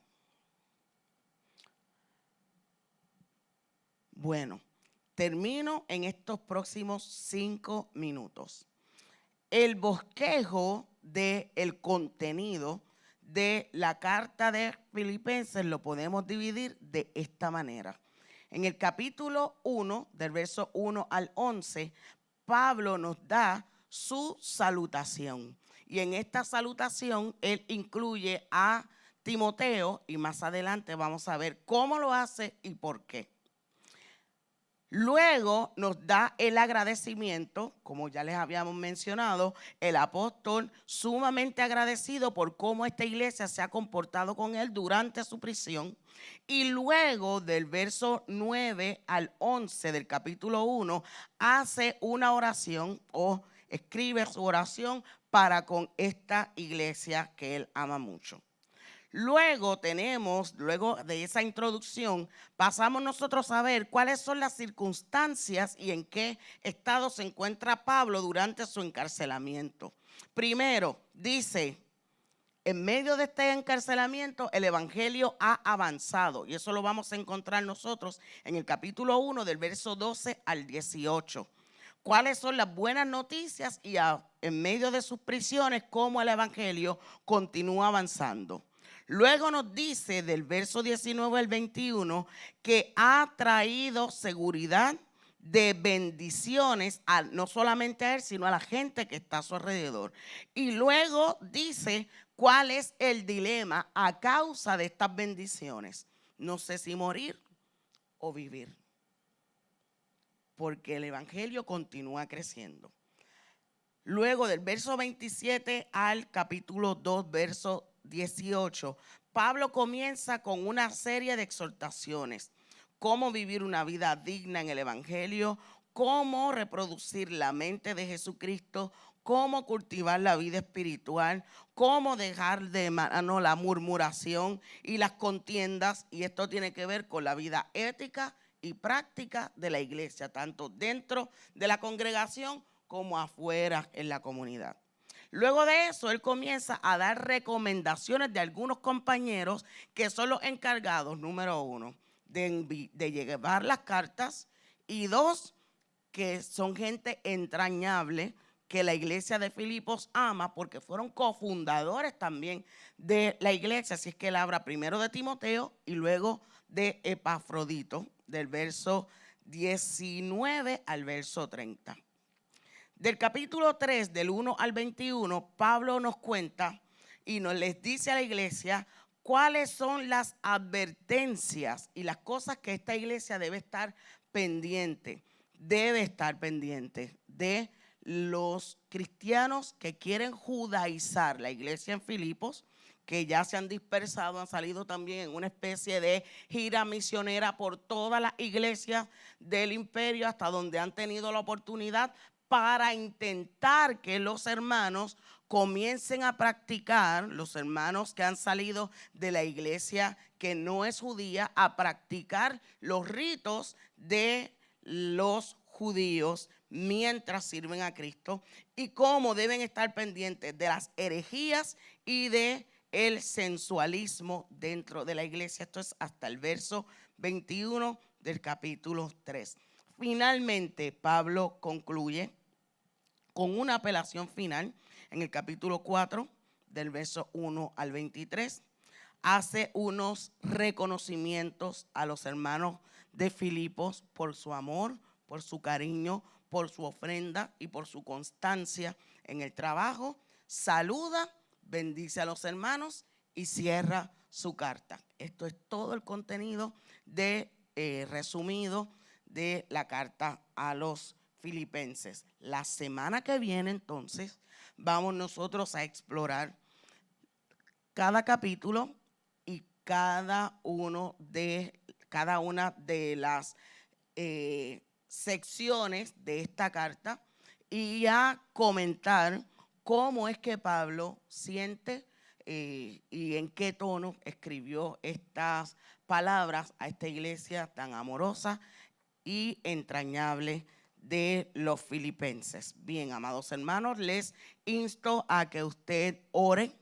Bueno, termino en estos próximos 5 minutos. El bosquejo del contenido de la carta de Filipenses lo podemos dividir de esta manera. En el capítulo 1, del verso 1 al 11, Pablo nos da su salutación. Y en esta salutación él incluye a Timoteo y más adelante vamos a ver cómo lo hace y por qué. Luego nos da el agradecimiento, como ya les habíamos mencionado, el apóstol sumamente agradecido por cómo esta iglesia se ha comportado con él durante su prisión. Y luego del verso 9 al 11 del capítulo 1, hace una oración o escribe su oración para con esta iglesia que él ama mucho. Luego de esa introducción, pasamos nosotros a ver cuáles son las circunstancias y en qué estado se encuentra Pablo durante su encarcelamiento. Primero, dice, en medio de este encarcelamiento, el evangelio ha avanzado. Y eso lo vamos a encontrar nosotros en el capítulo 1, del verso 12 al 18. ¿Cuáles son las buenas noticias? Y en medio de sus prisiones, cómo el evangelio continúa avanzando. Luego nos dice del verso 19 al 21 que ha traído seguridad de bendiciones no solamente a él, sino a la gente que está a su alrededor. Y luego dice cuál es el dilema a causa de estas bendiciones. No sé si morir o vivir, porque el evangelio continúa creciendo. Luego del verso 27 al capítulo 2, verso 18, Pablo comienza con una serie de exhortaciones. Cómo vivir una vida digna en el evangelio, cómo reproducir la mente de Jesucristo, cómo cultivar la vida espiritual, cómo dejar de mano la murmuración y las contiendas. Y esto tiene que ver con la vida ética y práctica de la iglesia, tanto dentro de la congregación como afuera en la comunidad. Luego de eso, él comienza a dar recomendaciones de algunos compañeros que son los encargados, número 1, de llevar las cartas, y 2, que son gente entrañable que la iglesia de Filipos ama porque fueron cofundadores también de la iglesia. Así es que él habla primero de Timoteo y luego de Epafrodito, del verso 19 al verso 30. Del capítulo 3, del 1 al 21, Pablo nos cuenta y les dice a la iglesia cuáles son las advertencias y las cosas que esta iglesia debe estar pendiente de los cristianos que quieren judaizar la iglesia en Filipos, que ya se han dispersado, han salido también en una especie de gira misionera por todas las iglesias del imperio hasta donde han tenido la oportunidad, para intentar que los hermanos comiencen a practicar, los hermanos que han salido de la iglesia que no es judía, a practicar los ritos de los judíos mientras sirven a Cristo, y cómo deben estar pendientes de las herejías y de el sensualismo dentro de la iglesia. Esto es hasta el verso 21 del capítulo 3. Finalmente, Pablo concluye con una apelación final en el capítulo 4, del verso 1 al 23. Hace unos reconocimientos a los hermanos de Filipos por su amor, por su cariño, por su ofrenda y por su constancia en el trabajo. Saluda, bendice a los hermanos y cierra su carta. Esto es todo el contenido resumido de la carta a los Filipenses. La semana que viene, entonces, vamos nosotros a explorar cada capítulo y cada una de las secciones de esta carta, y a comentar cómo es que Pablo siente y en qué tono escribió estas palabras a esta iglesia tan amorosa y entrañable de los filipenses. Bien, amados hermanos, les insto a que usted ore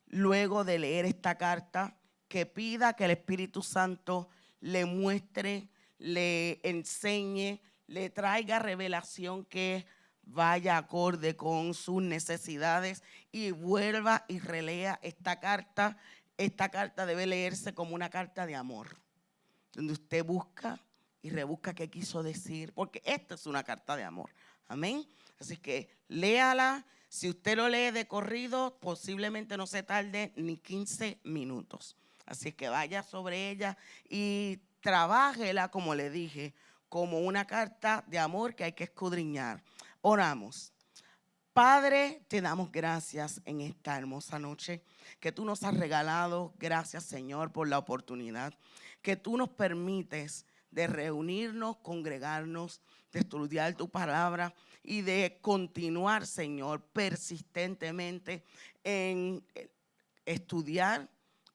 luego de leer esta carta, que pida que el Espíritu Santo le muestre, le enseñe, le traiga revelación que vaya acorde con sus necesidades y vuelva y relea esta carta. Esta carta debe leerse como una carta de amor, donde usted busca y rebusca qué quiso decir, porque esta es una carta de amor. Amén. Así que léala. Si usted lo lee de corrido, posiblemente no se tarde ni 15 minutos. Así que vaya sobre ella y trabájela, como le dije, como una carta de amor que hay que escudriñar. Oramos. Padre, te damos gracias en esta hermosa noche que tú nos has regalado. Gracias, Señor, por la oportunidad que tú nos permites de reunirnos, congregarnos, de estudiar tu palabra y de continuar, Señor, persistentemente en estudiar,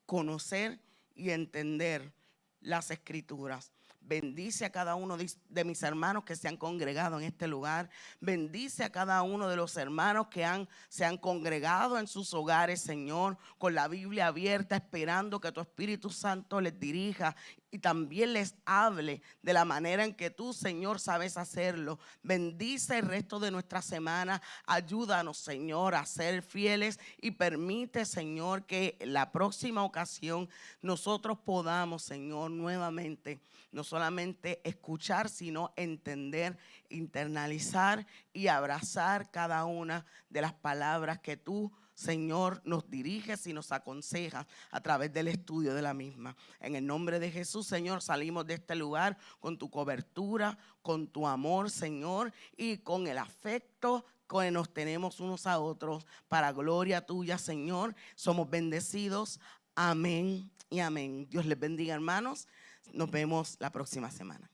conocer y entender las Escrituras. Bendice a cada uno de mis hermanos que se han congregado en este lugar. Bendice a cada uno de los hermanos que se han congregado en sus hogares, Señor, con la Biblia abierta, esperando que tu Espíritu Santo les dirija y también les hable de la manera en que tú, Señor, sabes hacerlo. Bendice el resto de nuestra semana. Ayúdanos, Señor, a ser fieles y permite, Señor, que la próxima ocasión nosotros podamos, Señor, nuevamente no solamente escuchar, sino entender, internalizar y abrazar cada una de las palabras que tú, Señor, nos diriges y nos aconsejas a través del estudio de la misma. En el nombre de Jesús, Señor, salimos de este lugar con tu cobertura, con tu amor, Señor, y con el afecto que nos tenemos unos a otros para gloria tuya, Señor. Somos bendecidos. Amén y amén. Dios les bendiga, hermanos. Nos vemos la próxima semana.